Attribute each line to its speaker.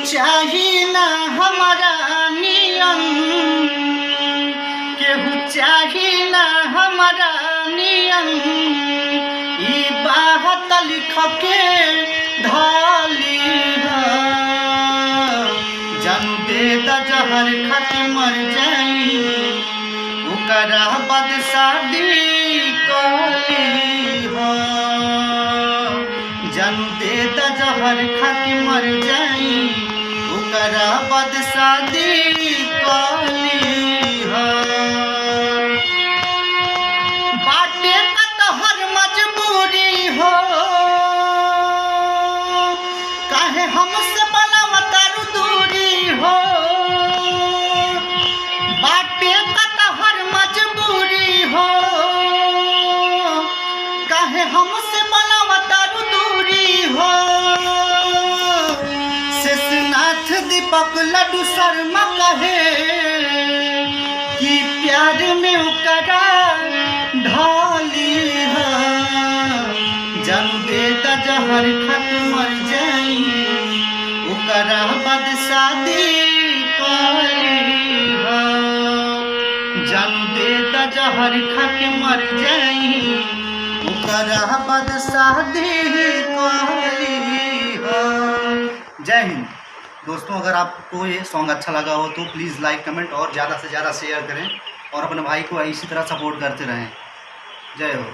Speaker 1: चाही ना हमारा नियम, केहू चाही ना हमारा नियम। ई बात लिख के धाली जानू दे द जहर खाके मर जाई, ओकरा बाद शादी कली हो। जानू दे द जहर खाके मर जाई, ओकरा बाद शादी कली हो। बाटे का तोहर मजबूरी हो, काहे हमसे बनावतारू दूरी हो। बाटे का तोहर मजबूरी हो, काहे हमसे बनावतारू दूरी हो। शेषनाथ दीपक लड्डू शर्मा कहे कि प्यार में ओकरा ढाली है। जानू दे द जहर खाके मर जाई, ओकरा बाद शादी कली है। जानू दे द जहर खाके मर जाई, ओकरा बाद शादी कली है। जय हिंद दोस्तों। अगर आपको ये सॉन्ग अच्छा लगा हो तो प्लीज़ लाइक कमेंट और ज़्यादा से ज़्यादा शेयर करें और अपने भाई को इसी तरह सपोर्ट करते रहें। जय हो।